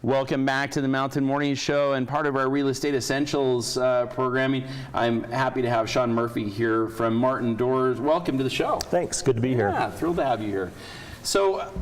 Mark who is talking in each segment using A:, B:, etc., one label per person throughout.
A: Welcome back to the Mountain Morning Show and part of our Real Estate Essentials programming. I'm happy to have Shaun Murphy here from Martin Doors. Welcome to the show.
B: Thanks, good to be here.
A: Yeah, thrilled to have you here. So,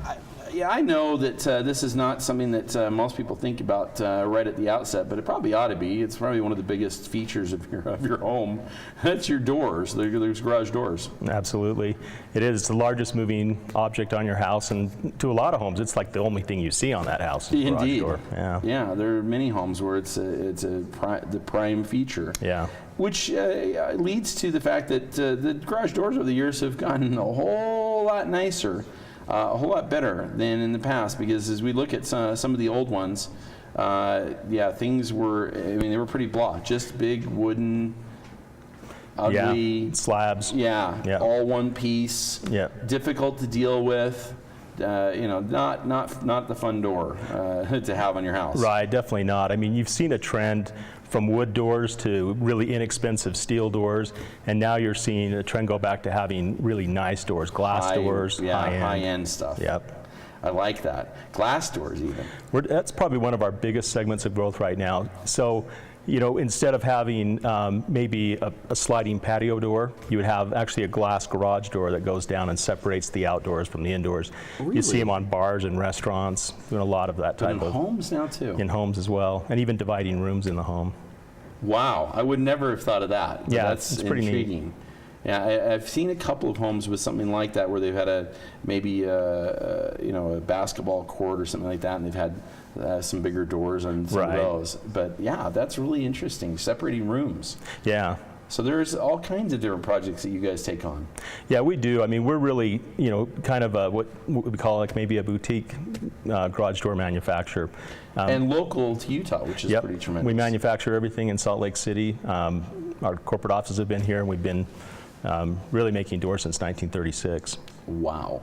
A: I know that this is not something that most people think about right at the outset, but it probably ought to be. It's probably one of the biggest features of your home. That's your doors. There's garage doors.
B: Absolutely. It is the largest moving object on your house, and to a lot of homes, it's like the only thing you see on that house.
A: Indeed.
B: Door. Yeah.
A: Yeah, there are many homes where it's the prime feature.
B: Yeah.
A: Which leads to the fact that the garage doors over the years have gotten a whole lot nicer. A whole lot better than in the past, because as we look at some of the old ones, things were, they were pretty blah, just big wooden, ugly
B: slabs.
A: Yeah, all one piece.
B: Yeah,
A: difficult to deal with. Not the fun door to have on your house.
B: Right, definitely not. I mean, you've seen a trend from wood doors to really inexpensive steel doors, and now you're seeing a trend go back to having really nice doors, glass doors,
A: high-end stuff.
B: Yep.
A: I like that. Glass doors even.
B: That's probably one of our biggest segments of growth right now. So, instead of having maybe a sliding patio door, you would have actually a glass garage door that goes down and separates the outdoors from the indoors.
A: Really?
B: You see them on bars and restaurants, doing a lot of that type
A: of. In homes now too?
B: In homes as well, and even dividing rooms in the home.
A: Wow, I would never have thought of that.
B: Yeah,
A: that's
B: it's pretty
A: intriguing. Neat. Yeah, I've seen a couple of homes with something like that where they've had maybe a basketball court or something like that, and they've had some bigger doors on some of those. But yeah, that's really interesting. Separating rooms.
B: Yeah.
A: So there's all kinds of different projects that you guys take on.
B: Yeah, we do. I mean, we're really, kind of what we call like maybe a boutique garage door manufacturer.
A: And local to Utah, which is pretty tremendous.
B: We manufacture everything in Salt Lake City. Our corporate offices have been here, and we've been really making doors since 1936.
A: Wow.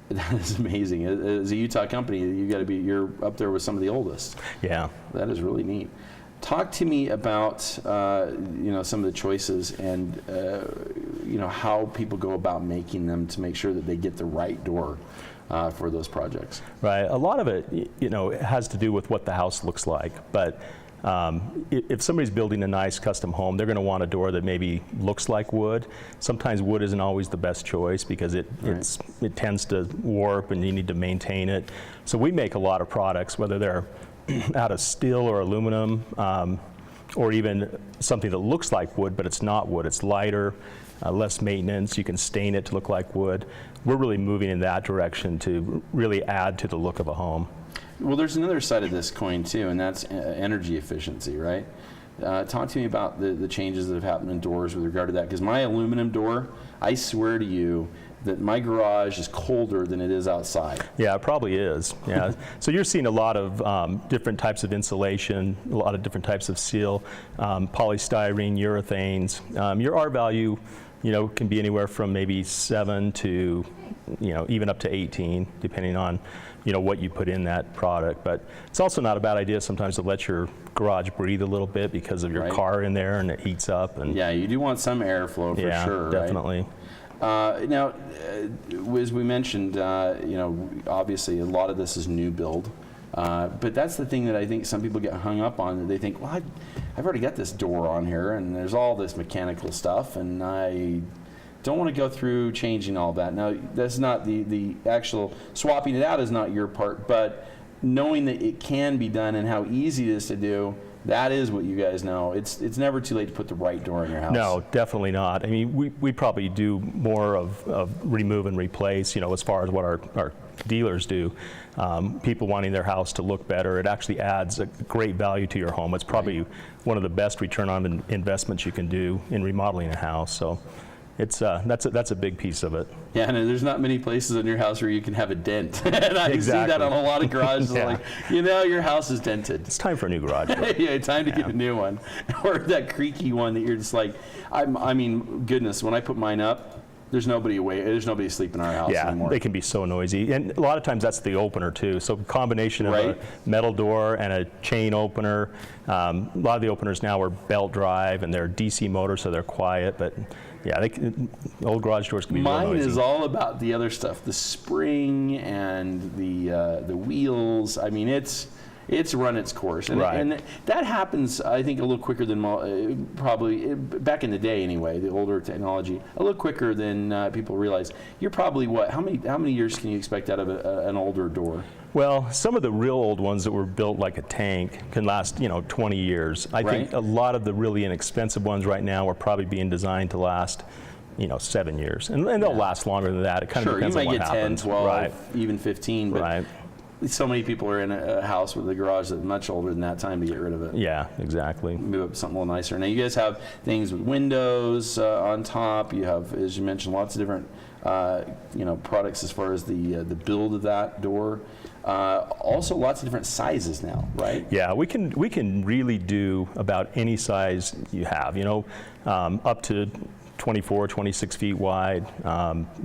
A: That is amazing. As a Utah company, you're up there with some of the oldest.
B: Yeah.
A: That is really neat. Talk to me about some of the choices and how people go about making them to make sure that they get the right door for those projects.
B: Right. A lot of it, has to do with what the house looks like. But if somebody's building a nice custom home, they're going to want a door that maybe looks like wood. Sometimes wood isn't always the best choice because it tends to warp and you need to maintain it. So we make a lot of products, whether they're out of steel or aluminum, or even something that looks like wood, but it's not wood. It's lighter, less maintenance. You can stain it to look like wood. We're really moving in that direction to really add to the look of a home.
A: Well, there's another side of this coin too, and that's energy efficiency, right? Talk to me about the changes that have happened in doors with regard to that, because my aluminum door, I swear to you, that my garage is colder than it is outside.
B: Yeah, it probably is. Yeah. So you're seeing a lot of different types of insulation, a lot of different types of seal, polystyrene, urethanes. Your R value, can be anywhere from maybe 7 to, even up to 18, depending on, what you put in that product. But it's also not a bad idea sometimes to let your garage breathe a little bit because of your car in there and it heats up. And
A: yeah, you do want some airflow for sure.
B: Yeah, definitely.
A: Right? Now, as we mentioned, obviously a lot of this is new build, but that's the thing that I think some people get hung up on. That they think, well, I've already got this door on here, and there's all this mechanical stuff, and I don't want to go through changing all that. Now, that's not the actual swapping it out is not your part, but knowing that it can be done and how easy it is to do. That is what you guys know. It's never too late to put the right door in your house.
B: No, definitely not. I mean, we probably do more of remove and replace, as far as what our dealers do. People wanting their house to look better. It actually adds a great value to your home. It's probably one of the best return on investments you can do in remodeling a house. So it's that's a big piece of it.
A: Yeah, and there's not many places in your house where you can have a dent. And I see that on a lot of garages. Like, your house is dented.
B: It's time for a new garage door.
A: Yeah, time to get a new one. Or that creaky one that you're just like, I mean, goodness, when I put mine up, there's nobody asleep in our house anymore.
B: They can be so noisy. And a lot of times that's the opener too. So combination of a metal door and a chain opener. A lot of the openers now are belt drive and they're DC motors, so they're quiet, but yeah, old garage doors can be real noisy.
A: Mine is all about the other stuff, the spring and the wheels. I mean, it's it's run its course. And,
B: Right.
A: and that happens, I think, a little quicker than probably, back in the day anyway, the older technology, a little quicker than people realize. You're probably, what, how many years can you expect out of an older door?
B: Well, some of the real old ones that were built like a tank can last, 20 years. I think a lot of the really inexpensive ones right now are probably being designed to last, 7 years. And they'll last longer than that. It kind of depends on what
A: you might get 10,
B: happens.
A: 12,
B: Right.
A: even 15, but
B: Right.
A: so many people are in a house with a garage that's much older than that time to get rid of it.
B: Yeah, exactly.
A: Move up to something a little nicer. Now, you guys have things with windows on top. You have, as you mentioned, lots of different products as far as the build of that door. Also, lots of different sizes now, right?
B: Yeah, we can really do about any size you have. Up to 24, 26 feet wide,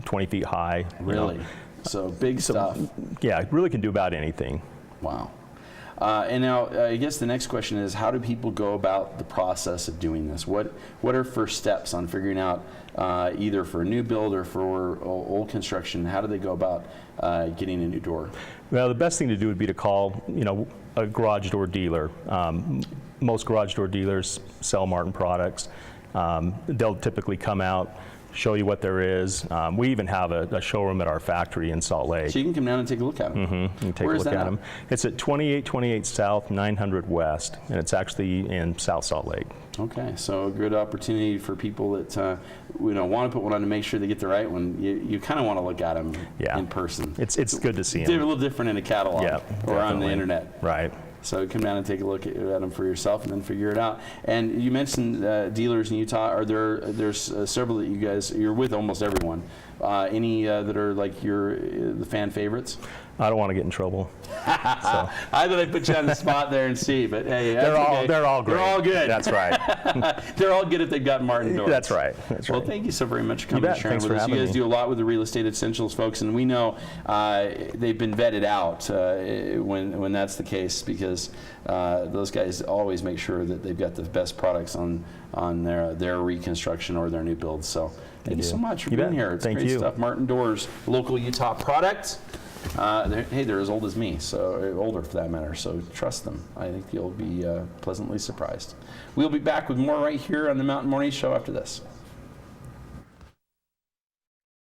B: 20 feet high.
A: Really? So big stuff.
B: Yeah, it really can do about anything.
A: Wow. And now, I guess the next question is, how do people go about the process of doing this? What are first steps on figuring out, either for a new build or for old construction, how do they go about getting a new door?
B: Well, the best thing to do would be to call, a garage door dealer. Most garage door dealers sell Martin products. They'll typically come out, show you what there is. We even have a showroom at our factory in Salt Lake.
A: So you can come down and take a look at them.
B: You can take
A: Where
B: a
A: is
B: look
A: that
B: at them. It's at 2828 South, 900 West, and it's actually in South Salt Lake.
A: Okay, so a good opportunity for people that want to put one on to make sure they get the right one. You kind of want to look at them in person.
B: It's good to see
A: They're a
B: them.
A: little different in a catalog or on the internet.
B: Right.
A: So come down and take a look at them for yourself, and then figure it out. And you mentioned dealers in Utah. Are there's several that you're with almost everyone. Any that are like the fan favorites?
B: I don't want to get in trouble.
A: I thought I'd put you on the spot there and see, but hey,
B: They're all great.
A: They're all good.
B: That's right.
A: They're all good if they've got Martin doors.
B: That's right.
A: Well, thank you so very much for coming and sharing
B: Thanks
A: with
B: for
A: us. You
B: having
A: guys
B: me.
A: do a lot with the real estate essentials folks, and we know they've been vetted out when that's the case, because those guys always make sure that they've got the best products on their reconstruction or their new builds. So thank you so much for being here. It's great stuff. Martin Doors, local Utah product. They're as old as me, so older for that matter, so trust them. I think you'll be pleasantly surprised. We'll be back with more right here on the Mountain Morning Show after this.